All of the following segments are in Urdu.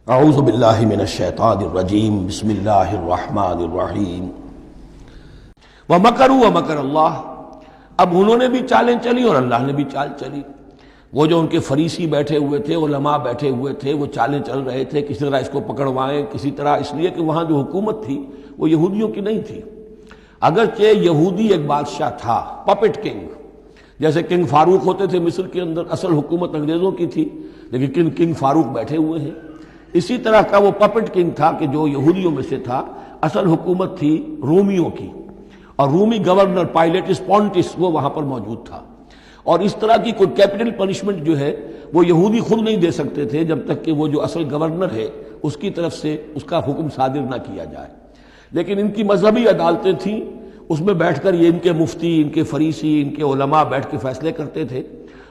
اعوذ باللہ من الشیطان الرجیم بسم اللہ الرحمن الرحیم وَمَكَرُوا وَمَكَرَ اللَّهُ۔ اب انہوں نے بھی چالیں چلی اور اللہ نے بھی چال چلی۔ وہ جو ان کے فریسی بیٹھے ہوئے تھے، علماء بیٹھے ہوئے تھے، وہ چالیں چل رہے تھے کسی طرح اس کو پکڑوائیں، کسی طرح، اس لیے کہ وہاں جو حکومت تھی وہ یہودیوں کی نہیں تھی۔ اگرچہ یہودی ایک بادشاہ تھا، پپٹ کنگ، جیسے کنگ فاروق ہوتے تھے مصر کے اندر، اصل حکومت انگریزوں کی تھی لیکن کنگ فاروق بیٹھے ہوئے ہیں۔ اسی طرح کا وہ پپٹ کنگ تھا کہ جو یہودیوں میں سے تھا، اصل حکومت تھی رومیوں کی، اور رومی گورنر پائلیٹس پونٹس وہ وہاں پر موجود تھا۔ اور اس طرح کی کوئی کیپٹل پنشمنٹ جو ہے وہ یہودی خود نہیں دے سکتے تھے جب تک کہ وہ جو اصل گورنر ہے اس کی طرف سے اس کا حکم صادر نہ کیا جائے۔ لیکن ان کی مذہبی عدالتیں تھیں، اس میں بیٹھ کر یہ ان کے مفتی، ان کے فریسی، ان کے علماء بیٹھ کے فیصلے کرتے تھے،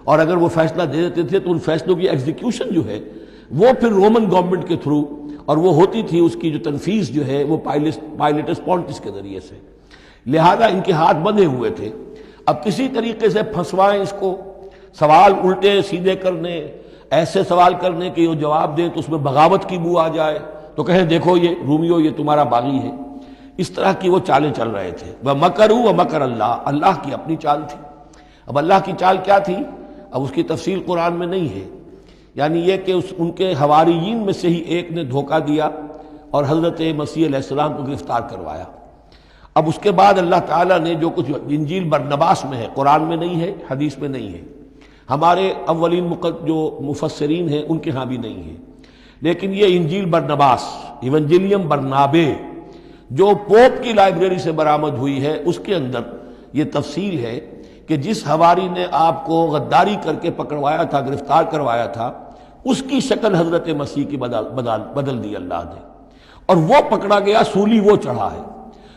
اور اگر وہ فیصلہ دے دیتے تھے تو ان فیصلوں کی ایگزیکیوشن جو ہے وہ پھر رومن گورنمنٹ کے تھرو، اور وہ ہوتی تھی اس کی جو تنفیذ جو ہے وہ پائلیٹس پونٹس کے ذریعے سے۔ لہذا ان کے ہاتھ بندھے ہوئے تھے۔ اب کسی طریقے سے پھنسوائیں اس کو، سوال الٹے سیدھے کرنے، ایسے سوال کرنے کہ وہ جواب دیں تو اس میں بغاوت کی بو آ جائے، تو کہیں دیکھو یہ رومیو یہ تمہارا باغی ہے۔ اس طرح کی وہ چالیں چل رہے تھے۔ وَمَكَرُوا وَمَكَرَ اللَّهُ، اللہ کی اپنی چال تھی۔ اب اللہ کی چال کیا تھی؟ اب اس کی تفصیل قرآن میں نہیں ہے، یعنی یہ کہ ان کے حواریین میں سے ہی ایک نے دھوکہ دیا اور حضرت مسیح علیہ السلام کو گرفتار کروایا۔ اب اس کے بعد اللہ تعالیٰ نے جو کچھ انجیل برنباس میں ہے، قرآن میں نہیں ہے، حدیث میں نہیں ہے، ہمارے اولین جو مفسرین ہیں ان کے ہاں بھی نہیں ہے، لیکن یہ انجیل برنباس، ایونجیلیم برنابے، جو پوپ کی لائبریری سے برآمد ہوئی ہے، اس کے اندر یہ تفصیل ہے کہ جس حواری نے آپ کو غداری کر کے پکڑوایا تھا، گرفتار کروایا تھا، اس کی شکل حضرت مسیح کی بدل دی اللہ نے، اور وہ پکڑا گیا، سولی وہ چڑھا ہے،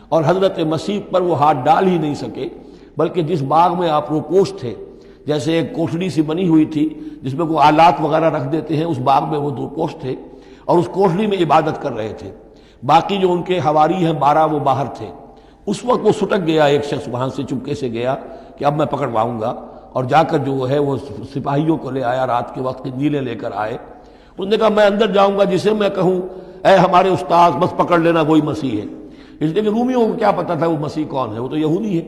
اور حضرت مسیح پر وہ ہاتھ ڈال ہی نہیں سکے، بلکہ جس باغ میں آپ روپوش تھے، جیسے ایک کوٹھڑی سی بنی ہوئی تھی جس میں کوئی آلات وغیرہ رکھ دیتے ہیں، اس باغ میں وہ روپوش تھے اور اس کوٹھڑی میں عبادت کر رہے تھے۔ باقی جو ان کے حواری ہیں 12 وہ باہر تھے۔ اس وقت وہ سٹک گیا، ایک شخص وہاں سے چپکے سے گیا کہ اب میں پکڑواؤں گا، اور جا کر جو ہے وہ سپاہیوں کو لے آیا، رات کے وقت قندیلیں لے کر آئے۔ انہوں نے کہا میں اندر جاؤں گا، جسے میں کہوں اے ہمارے استاد بس پکڑ لینا وہی مسیح ہے، اس لیے کہ رومیوں کو کیا پتا تھا وہ مسیح کون ہے، وہ تو یہودی ہے،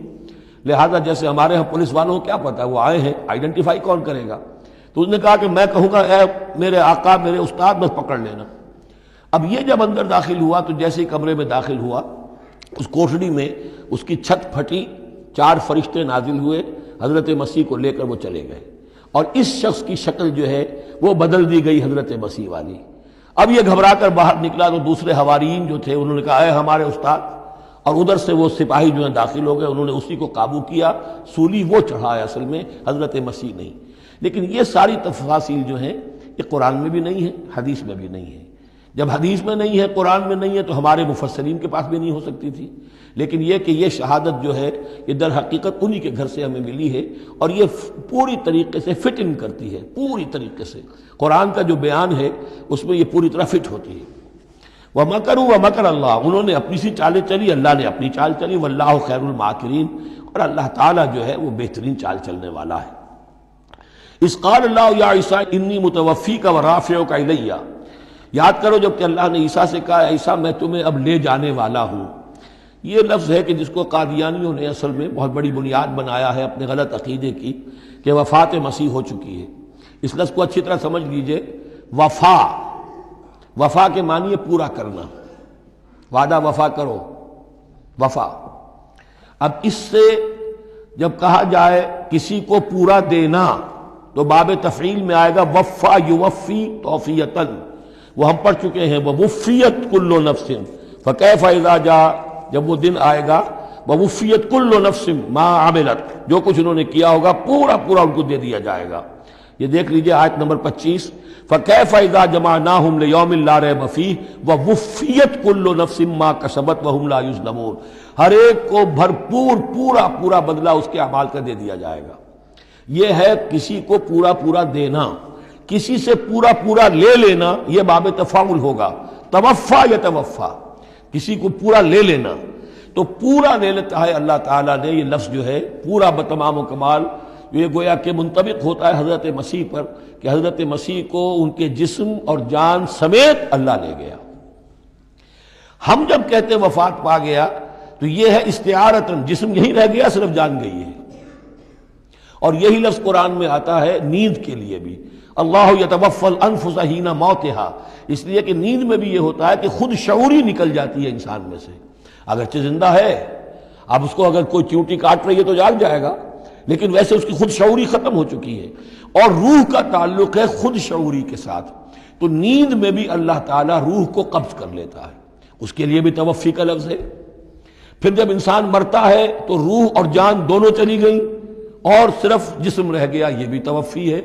لہذا جیسے ہمارے ہاں پولیس والوں کو کیا پتا ہے وہ آئے ہیں، آئیڈینٹیفائی کون کرے گا۔ تو اس نے کہا کہ میں کہوں گا اے میرے آقا، میرے استاد بس پکڑ لینا۔ اب یہ جب اندر داخل ہوا تو جیسے ہی کمرے میں داخل ہوا، اس کوٹھڑی میں اس کی چھت پھٹی، 4 فرشتے نازل ہوئے، حضرت مسیح کو لے کر وہ چلے گئے، اور اس شخص کی شکل جو ہے وہ بدل دی گئی حضرت مسیح والی۔ اب یہ گھبرا کر باہر نکلا تو دوسرے حواریین جو تھے انہوں نے کہا اے ہمارے استاد، اور ادھر سے وہ سپاہی جو ہیں داخل ہو گئے، انہوں نے اسی کو قابو کیا، سولی وہ چڑھا ہے اصل میں، حضرت مسیح نہیں۔ لیکن یہ ساری تفاصیل جو ہیں یہ قرآن میں بھی نہیں ہے، حدیث میں بھی نہیں ہے۔ جب حدیث میں نہیں ہے، قرآن میں نہیں ہے، تو ہمارے مفسرین کے پاس بھی نہیں ہو سکتی تھی۔ لیکن یہ کہ یہ شہادت جو ہے یہ در حقیقت انہی کے گھر سے ہمیں ملی ہے، اور یہ پوری طریقے سے فٹ ان کرتی ہے، پوری طریقے سے قرآن کا جو بیان ہے اس میں یہ پوری طرح فٹ ہوتی ہے۔ وَمَكَرُوا وَمَكَرَ اللَّهُ، انہوں نے اپنی سی چالیں چلی، اللہ نے اپنی چال چلی، وَاللَّهُ خَيْرُ الْمَاكِرِينَ، اور اللہ تعالیٰ جو ہے وہ بہترین چال چلنے والا ہے۔ اِذْ قَالَ اللَّهُ يَا عِيسَىٰ إِنِّي مُتَوَفِّيكَ وَرَافِعُكَ إِلَيَّ، یاد کرو جب کہ اللہ نے عیسیٰ سے کہا عیسیٰ میں تمہیں اب لے جانے والا ہوں۔ یہ لفظ ہے کہ جس کو قادیانیوں نے اصل میں بہت بڑی بنیاد بنایا ہے اپنے غلط عقیدے کی، کہ وفات مسیح ہو چکی ہے۔ اس لفظ کو اچھی طرح سمجھ لیجئے، وفا کے معنی ہے پورا کرنا، وعدہ وفا کرو، وفا۔ اب اس سے جب کہا جائے کسی کو پورا دینا تو باب تفعیل میں آئے گا وفا یوفی توفیتاً، وہ ہم پڑھ چکے ہیں، ووفیت کل نفس فکیف اذا جاء، جب وہ دن آئے گا ووفیت کل نفس ما عملت، جو کچھ انہوں نے کیا ہوگا پورا ان کو دے دیا جائے گا۔ یہ دیکھ لیجئے آیت نمبر 25، فکیف اذا جمعناہم لیوم لا ریب فیہ ووفیت کل نفس ما کسبت وہم لا یظلمون، ہر ایک کو بھرپور پورا بدلہ اس کے اعمال کا دے دیا جائے گا۔ یہ ہے کسی کو پورا دینا، کسی سے پورا لے لینا، یہ باب تفاعل ہوگا، توفا یا توفا، کسی کو پورا لے لینا، تو پورا لے لیتا ہے اللہ تعالیٰ نے۔ یہ لفظ جو ہے پورا بتمام و کمال یہ گویا کہ منطبق ہوتا ہے حضرت مسیح پر کہ حضرت مسیح کو ان کے جسم اور جان سمیت اللہ لے گیا۔ ہم جب کہتے وفات پا گیا تو یہ ہے استعارتاً، جسم یہیں رہ گیا، صرف جان گئی ہے۔ اور یہی لفظ قرآن میں آتا ہے نیند کے لیے بھی، اللہ یتوفی الانفس حین موتہا، اس لیے کہ نیند میں بھی یہ ہوتا ہے کہ خود شعوری نکل جاتی ہے انسان میں سے، اگرچہ زندہ ہے، اب اس کو اگر کوئی چیونٹی کاٹ رہی ہے تو جاگ جائے گا، لیکن ویسے اس کی خود شعوری ختم ہو چکی ہے، اور روح کا تعلق ہے خود شعوری کے ساتھ۔ تو نیند میں بھی اللہ تعالیٰ روح کو قبض کر لیتا ہے، اس کے لیے بھی توفی کا لفظ ہے۔ پھر جب انسان مرتا ہے تو روح اور جان دونوں چلی گئیں اور صرف جسم رہ گیا، یہ بھی توفی ہے۔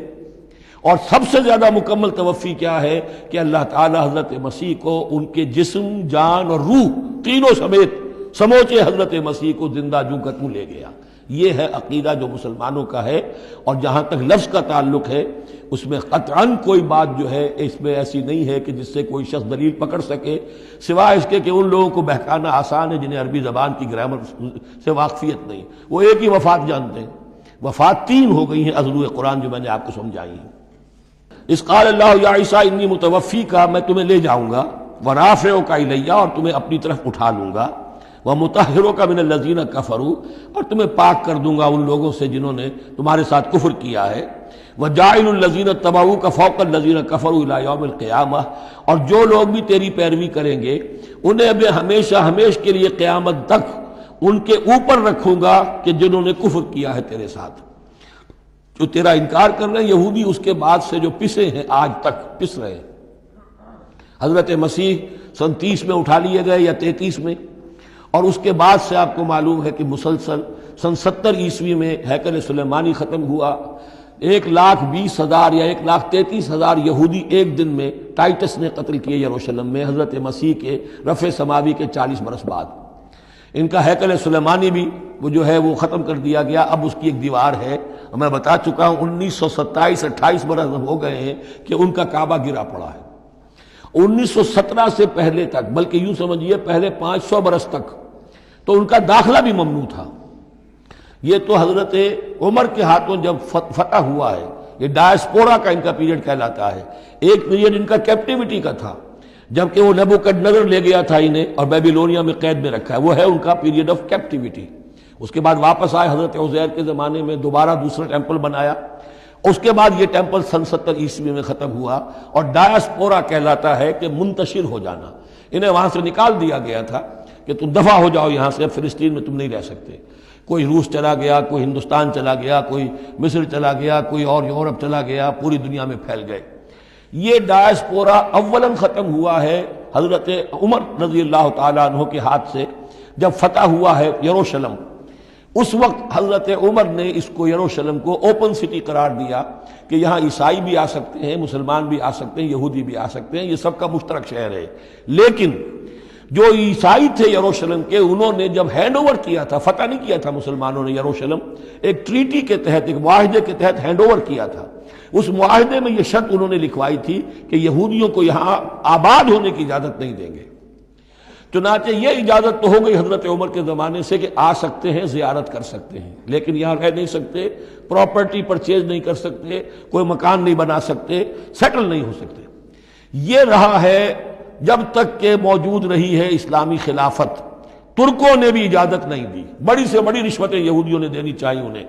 اور سب سے زیادہ مکمل توفی کیا ہے کہ اللہ تعالیٰ حضرت مسیح کو ان کے جسم، جان اور روح تینوں سمیت سموچے حضرت مسیح کو زندہ جوں کا توں لے گیا۔ یہ ہے عقیدہ جو مسلمانوں کا ہے، اور جہاں تک لفظ کا تعلق ہے اس میں قطعاً کوئی بات جو ہے اس میں ایسی نہیں ہے کہ جس سے کوئی شخص دلیل پکڑ سکے، سوائے اس کے کہ ان لوگوں کو بہکانا آسان ہے جنہیں عربی زبان کی گرامر سے واقفیت نہیں، وہ ایک ہی وفات جانتے ہیں۔ وفات تین ہو گئی ہیں عضلوء قرآن جو میں نے آپ کو سمجھائی ہیں۔ اس قال اللہ یا عیسیٰ انی متوفی کا، میں تمہیں لے جاؤں گا، ورافعک الی، اور تمہیں اپنی طرف اٹھا لوں گا، ومطہرک من الذین کفروا، اور تمہیں پاک کر دوں گا ان لوگوں سے جنہوں نے تمہارے ساتھ کفر کیا ہے، وجاعل الذین اتبعوک فوق الذین کفروا الی یوم القیامہ، اور جو لوگ بھی تیری پیروی کریں گے انہیں اب ہمیشہ ہمیش کے لیے قیامت تک ان کے اوپر رکھوں گا کہ جنہوں نے کفر کیا ہے تیرے ساتھ، جو تیرا انکار کر رہے ہیں یہودی، اس کے بعد سے جو پسے ہیں آج تک پس رہے ہیں۔ حضرت مسیح سن 30 میں اٹھا لیے گئے یا 33 میں، اور اس کے بعد سے آپ کو معلوم ہے کہ مسلسل سن 70 عیسوی میں ہیکل سلیمانی ختم ہوا، 1,20,000 یا 1,33,000 یہودی ایک دن میں ٹائٹس نے قتل کیے یروشلم میں حضرت مسیح کے رفع سماوی کے 40 برس بعد۔ ان کا ہیکل سلیمانی بھی وہ جو ہے وہ ختم کر دیا گیا، اب اس کی ایک دیوار ہے، میں بتا چکا ہوں 1927-28 برس ہو گئے ہیں کہ ان کا کعبہ گرا پڑا ہے۔ 1917 سے پہلے تک، بلکہ یوں سمجھیے پہلے 500 برس تک تو ان کا داخلہ بھی ممنوع تھا۔ یہ تو حضرت عمر کے ہاتھوں جب فتح ہوا ہے، یہ ڈائسپورا کا ان کا پیریڈ کہلاتا ہے، ایک پیریڈ ان کا کیپٹیوٹی کا تھا، جبکہ وہ نبوکڈنیزر لے گیا تھا انہیں اور بیبیلونیا میں قید میں رکھا ہے، وہ ہے ان کا پیریڈ آف کیپٹیوٹی۔ اس کے بعد واپس آئے حضرت عزیر کے زمانے میں، دوبارہ دوسرا ٹیمپل بنایا، اس کے بعد یہ ٹیمپل سن 70 عیسوی میں ختم ہوا، اور ڈائسپورا کہلاتا ہے کہ منتشر ہو جانا، انہیں وہاں سے نکال دیا گیا تھا کہ تم دفع ہو جاؤ یہاں سے، فلسطین میں تم نہیں رہ سکتے۔ کوئی روس چلا گیا، کوئی ہندوستان چلا گیا، کوئی مصر چلا گیا، کوئی اور یورپ چلا گیا، پوری دنیا میں پھیل گئے۔ یہ ڈائسپورا اولاً ختم ہوا ہے حضرت عمر رضی اللہ تعالیٰ عنہ کے ہاتھ سے، جب فتح ہوا ہے یروشلم۔ اس وقت حضرت عمر نے اس کو یروشلم کو اوپن سٹی قرار دیا کہ یہاں عیسائی بھی آ سکتے ہیں، مسلمان بھی آ سکتے ہیں، یہودی بھی آ سکتے ہیں، یہ سب کا مشترک شہر ہے۔ لیکن جو عیسائی تھے یروشلم کے، انہوں نے جب ہینڈ اوور کیا تھا، فتح نہیں کیا تھا مسلمانوں نے یروشلم، ایک ٹریٹی کے تحت، ایک معاہدے کے تحت ہینڈ اوور کیا تھا۔ اس معاہدے میں یہ شرط انہوں نے لکھوائی تھی کہ یہودیوں کو یہاں آباد ہونے کی اجازت نہیں دیں گے۔ چنانچہ یہ اجازت تو ہو گئی حضرت عمر کے زمانے سے کہ آ سکتے ہیں، زیارت کر سکتے ہیں، لیکن یہاں رہ نہیں سکتے، پراپرٹی پرچیز نہیں کر سکتے، کوئی مکان نہیں بنا سکتے، سیٹل نہیں ہو سکتے۔ یہ رہا ہے جب تک کہ موجود رہی ہے اسلامی خلافت۔ ترکوں نے بھی اجازت نہیں دی، بڑی سے بڑی رشوتیں یہودیوں نے دینی چاہیے انہیں،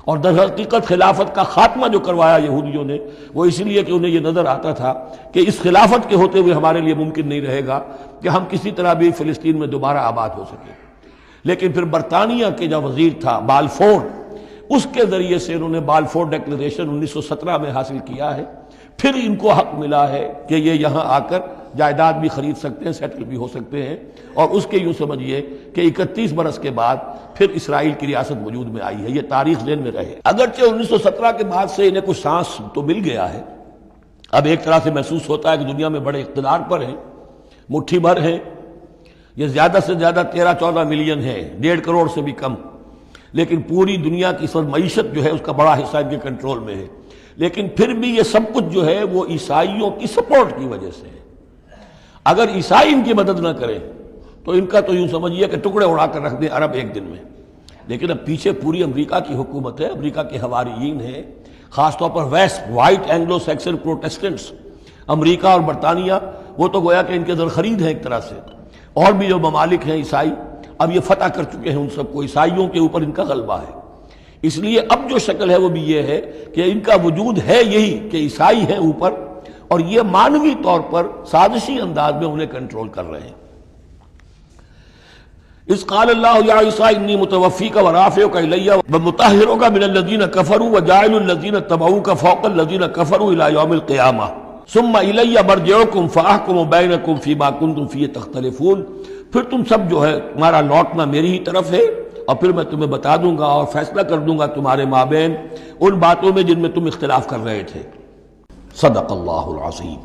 اور در حقیقت خلافت کا خاتمہ جو کروایا یہودیوں نے وہ اس لیے کہ انہیں یہ نظر آتا تھا کہ اس خلافت کے ہوتے ہوئے ہمارے لیے ممکن نہیں رہے گا کہ ہم کسی طرح بھی فلسطین میں دوبارہ آباد ہو سکیں۔ لیکن پھر برطانیہ کے جو وزیر تھا بالفور، اس کے ذریعے سے انہوں نے بالفور ڈیکلریشن 1917 میں حاصل کیا ہے، پھر ان کو حق ملا ہے کہ یہ یہاں آ کر جائیداد بھی خرید سکتے ہیں، سیٹل بھی ہو سکتے ہیں، اور اس کے یوں سمجھیے کہ 31 برس کے بعد پھر اسرائیل کی ریاست وجود میں آئی ہے۔ یہ تاریخ ذہن میں رہے۔ اگرچہ 1917 کے بعد سے انہیں کچھ سانس تو مل گیا ہے، اب ایک طرح سے محسوس ہوتا ہے کہ دنیا میں بڑے اقتدار پر ہیں، مٹھی بھر ہیں، یہ زیادہ سے زیادہ 13-14 ملین ہے، 1.5 کروڑ سے بھی کم، لیکن پوری دنیا کی سب معیشت جو ہے اس کا بڑا حصہ ان کے کنٹرول میں ہے۔ لیکن پھر بھی یہ سب کچھ جو ہے وہ عیسائیوں کی سپورٹ کی وجہ سے ہے۔ اگر عیسائی ان کی مدد نہ کریں تو ان کا تو یوں سمجھیے کہ ٹکڑے اڑا کر رکھ دیں عرب ایک دن میں۔ لیکن اب پیچھے پوری امریکہ کی حکومت ہے، امریکہ کے حواریین ہیں، خاص طور پر west white Anglo Saxon Protestants, America اور برطانیہ، وہ تو گویا کہ ان کے در خرید ہیں ایک طرح سے، اور بھی جو ممالک ہیں عیسائی، اب یہ فتح کر چکے ہیں ان سب کو، عیسائیوں کے اوپر ان کا غلبہ ہے۔ اس لیے اب جو شکل ہے وہ بھی یہ ہے کہ ان کا وجود ہے یہی کہ عیسائی ہیں اوپر، اور یہ مانوی طور پر سازشی انداز میں انہیں کنٹرول کر رہے ہیں۔ اذ قال اللہ یا عیسیٰ انی متوفیک ورافعک الی ومطہرک من الذین کفروا وجاعل الذین اتبعوک فوق الذین کفروا الی یوم القیامہ ثم الی مرجعکم فاحکم بینکم فیما کنتم فیہ تختلفون۔ پھر تم سب جو ہے تمہارا لوٹنا میری ہی طرف ہے، اور پھر میں تمہیں بتا دوں گا اور فیصلہ کر دوں گا تمہارے مابین ان باتوں میں جن میں تم اختلاف کر رہے تھے۔ صدق اللہ العظیم۔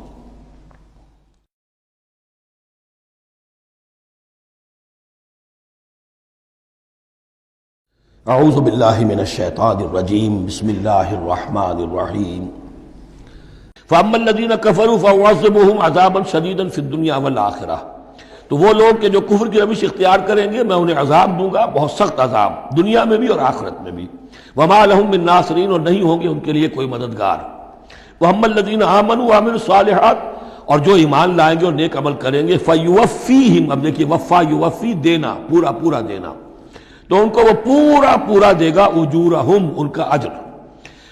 اعوذ باللہ من الشیطان الرجیم، بسم اللہ الرحمن الرحیم۔ فاما الذین کفروا فاعذبهم عذابا شدیدا فی الدنیا والآخرہ، تو وہ لوگ کہ جو کفر کی روش اختیار کریں گے میں انہیں عذاب دوں گا، بہت سخت عذاب، دنیا میں بھی اور آخرت میں بھی۔ وما لهم من ناصرین، اور نہیں ہوں گے ان کے لیے کوئی مددگار۔ واما الذین آمنوا وعملوا الصالحات، اور جو ایمان لائیں گے اور نیک عمل کریں گے، فیوفیہم، اب دیکھیے وفا یوفی، دینا، پورا پورا دینا، تو ان کو وہ پورا پورا دے گا، اجورہم، ان کا اجر۔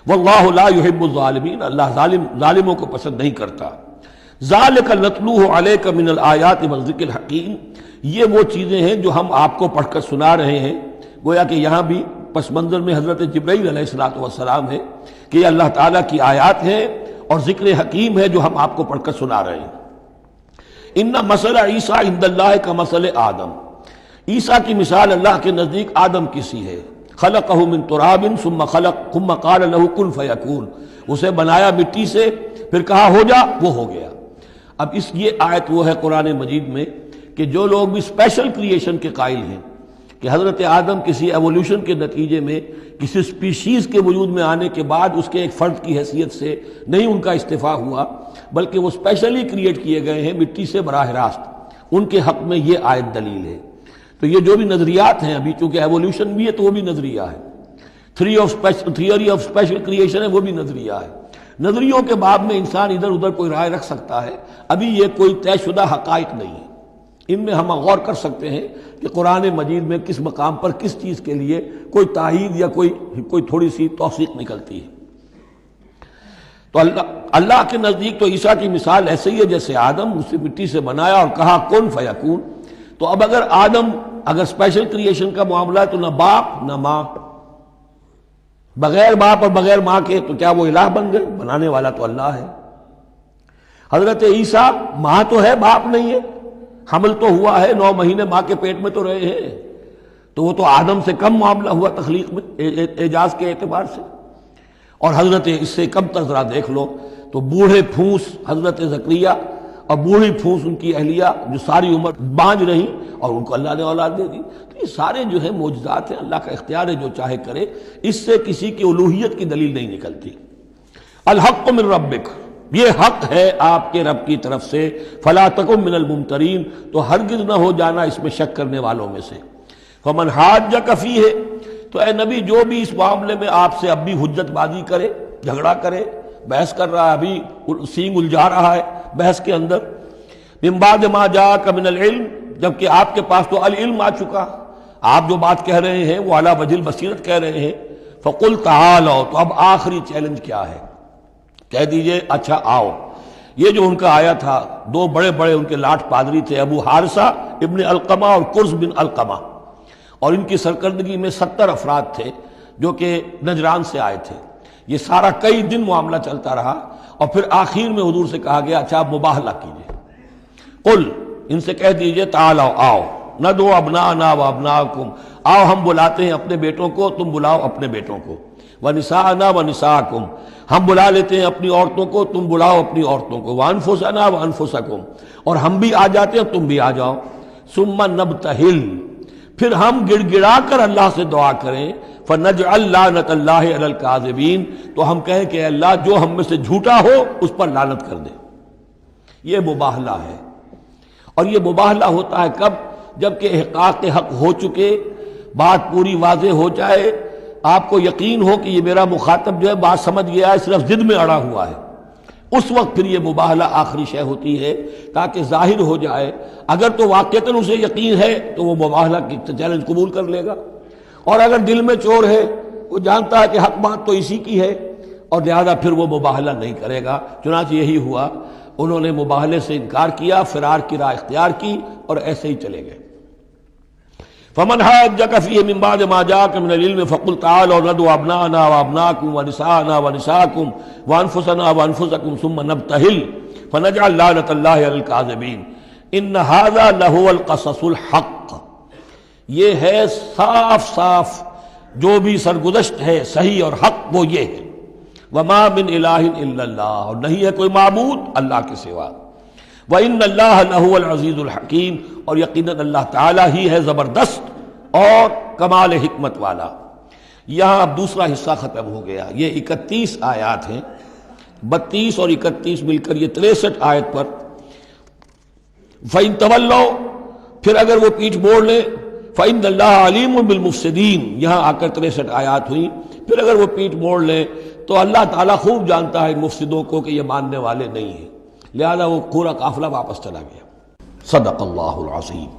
واللہ لا یحب الظالمین، اللہ ظالموں کو پسند نہیں کرتا۔ ذالک نتلوہ علیک من الآیات والذکر الحکیم، یہ وہ چیزیں ہیں جو ہم آپ کو پڑھ کر سنا رہے ہیں۔ گویا کہ یہاں بھی پس منظر میں حضرت جبرائیل علیہ السلام ہے کہ یہ اللہ تعالیٰ کی آیات ہیں اور ذکر حکیم ہے جو ہم آپ کو پڑھ کر سنا رہے ہیں۔ ان مثل عیسیٰ عند اللہ کمثل آدم، عیسیٰ کی مثال اللہ کے نزدیک آدم کی سی ہے۔ خلقہ من تراب ثم قال له کن فیکون، اسے بنایا مٹی سے، پھر کہا ہو جا، وہ ہو گیا۔ اب یہ آیت وہ ہے قرآن مجید میں کہ جو لوگ بھی اسپیشل کریشن کے قائل ہیں کہ حضرت آدم کسی ایولیوشن کے نتیجے میں کسی اسپیشیز کے وجود میں آنے کے بعد اس کے ایک فرد کی حیثیت سے نہیں ان کا استفاء ہوا، بلکہ وہ اسپیشلی کریٹ کیے گئے ہیں مٹی سے براہ راست، ان کے حق میں یہ آیت دلیل ہے۔ تو یہ جو بھی نظریات ہیں ابھی، چونکہ ایولیوشن بھی ہے تو وہ بھی نظریہ ہے، تھیوری آف اسپیشل کریشن ہے وہ بھی نظریہ ہے۔ نظریوں کے باب میں انسان ادھر ادھر کوئی رائے رکھ سکتا ہے، ابھی یہ کوئی طے شدہ حقائق نہیں ہے۔ ان میں ہم غور کر سکتے ہیں کہ قرآن مجید میں کس مقام پر کس چیز کے لیے کوئی تائید یا کوئی تھوڑی سی توثیق نکلتی ہے۔ تو اللہ کے نزدیک تو عیسیٰ کی مثال ایسے ہی ہے جیسے آدم، اسے مٹی سے بنایا اور کہا کن فیکون۔ تو اب اگر آدم اگر اسپیشل کریشن کا معاملہ ہے تو نہ باپ نہ ماں، بغیر باپ اور بغیر ماں کے تو کیا وہ الہ بن گئے؟ بنانے والا تو اللہ ہے۔ حضرت عیسیٰ ماں تو ہے، باپ نہیں ہے، حمل تو ہوا ہے، 9 مہینے ماں کے پیٹ میں تو رہے ہیں، تو وہ تو آدم سے کم معاملہ ہوا تخلیق میں اعجاز کے اعتبار سے۔ اور حضرت اس سے کم تر ذرا دیکھ لو تو بوڑھے پھونس حضرت زکریا اور بوڑھی پھونس ان کی اہلیہ جو ساری عمر بانجھ رہی اور ان کو اللہ نے اولاد دے دی۔ تو یہ سارے جو ہیں معجزات ہیں، اللہ کا اختیار ہے، جو چاہے کرے، اس سے کسی کی الوہیت کی دلیل نہیں نکلتی۔ الحق من ربک، یہ حق ہے آپ کے رب کی طرف سے، فلا تکن من الممترین، تو ہرگز نہ ہو جانا اس میں شک کرنے والوں میں سے۔ فمن حاجک فیہ، تو اے نبی جو بھی اس معاملے میں آپ سے اب بھی حجت بازی کرے، جھگڑا کرے، بحث کر رہا ہے، ابھی سینگ الجھا رہا ہے بحث کے اندر، من بعد ما جاءک من العلم، جبکہ آپ کے پاس تو العلم آ چکا، آپ جو بات کہہ رہے ہیں وہ علی وجہ البصیرت کہہ رہے ہیں، فقل تعالوا، تو اب آخری چیلنج کیا ہے؟ کہہ دیجئے اچھا آؤ۔ یہ جو ان کا آیا تھا، 2 بڑے بڑے ان کے لاٹ پادری تھے، ابو حارثہ ابن علقمہ اور قرظ بن علقمہ، اور ان کی سرکردگی میں 70 افراد تھے جو کہ نجران سے آئے تھے۔ یہ سارا کئی دن معاملہ چلتا رہا، اور پھر آخر میں حضور سے کہا گیا اچھا آپ مباہلہ کیجئے، قل، ان سے کہہ دیجئے تعالوا، آؤ، ندعو ابناءنا وابناءکم، آؤ ہم بلاتے ہیں اپنے بیٹوں کو، تم بلاؤ اپنے بیٹوں کو، ونساءنا ونساءکم، ہم بلا لیتے ہیں اپنی عورتوں کو، تم بلاؤ اپنی عورتوں کو، وانفسنا وانفسکم، اور ہم بھی آ جاتے ہیں تم بھی آ جاؤ، ثم نبتہل، پھر ہم گڑ گڑا کر اللہ سے دعا کریں، فنجعل لعنت اللہ علی الکاذبین، تو ہم کہیں کہ اللہ جو ہم میں سے جھوٹا ہو اس پر لعنت کر دے۔ یہ مباہلہ ہے، اور یہ مباہلہ ہوتا ہے کب؟ جب کہ احقاق حق ہو چکے، بات پوری واضح ہو جائے، آپ کو یقین ہو کہ یہ میرا مخاطب جو ہے بات سمجھ گیا ہے، صرف ضد میں اڑا ہوا ہے، اس وقت پھر یہ مباہلہ آخری شے ہوتی ہے، تاکہ ظاہر ہو جائے۔ اگر تو واقعتاً اسے یقین ہے تو وہ مباہلہ کی چیلنج قبول کر لے گا، اور اگر دل میں چور ہے، وہ جانتا ہے کہ حق بات تو اسی کی ہے، اور لہذا پھر وہ مباہلہ نہیں کرے گا۔ چنانچہ یہی ہوا، انہوں نے مباہلے سے انکار کیا، فرار کی راہ اختیار کی، اور ایسے ہی چلے گئے۔ فمن حاجك فيه من بعد ما جاءك من العلم فقل تعالوا ندعو ابناءنا وابناءكم ونساءنا ونساءكم وانفسنا وانفسكم ثم نبتهل فنجعل لعنة الله على الكاذبين ان هذا لهو القصص الحق۔ یہ ہے صاف صاف جو بھی سرگزشت ہے صحیح اور حق، وہ یہ ہے، وما من الہ الا اللہ، اور نہیں ہے کوئی معبود اللہ کے سوا، وَإِنَّ اللَّهَ لَهُوَ الْعَزِيزُ الْحَكِيمُ، اور یقیناً اللہ تعالیٰ ہی ہے زبردست اور کمال حکمت والا۔ یہاں اب دوسرا حصہ ختم ہو گیا۔ یہ 31 آیات ہیں، 32 اور 31 مل کر یہ 63 آیت پر۔ فَإِن تَوَلَّوْا، پھر اگر وہ پیٹھ موڑ لیں، فَإِنَّ اللَّهَ عَلِيمٌ بِالْمُفْسِدِينَ، یہاں آ کر 63 آیات ہوئیں، پھر اگر وہ پیٹھ موڑ لیں تو اللہ تعالیٰ خوب جانتا ہے مفسدوں کو کہ یہ ماننے والے نہیں ہیں، لہذا وہ پورا قافلہ واپس چلا گیا۔ صدق اللہ العظیم۔